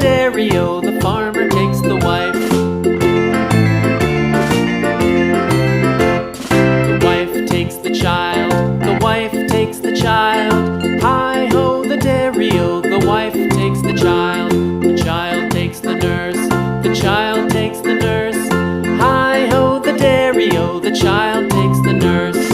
dairy-o, the farmer takes the wife. The wife takes the child, the wife takes the child. Hi-ho, the dairy-o, the wife takes the child. The child takes the nurse, the child takes the nurse. Hi-ho, the dairy-o, the child takes the nurse.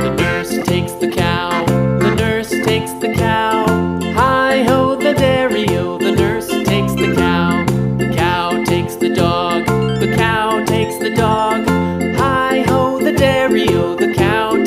The nurse takes the cow, the nurse takes the cow. Hi-ho, the dairy-o, the nurse takes the cow. The cow takes the dog, the cow takes the dog. Hi-ho, the dairy-o, the cow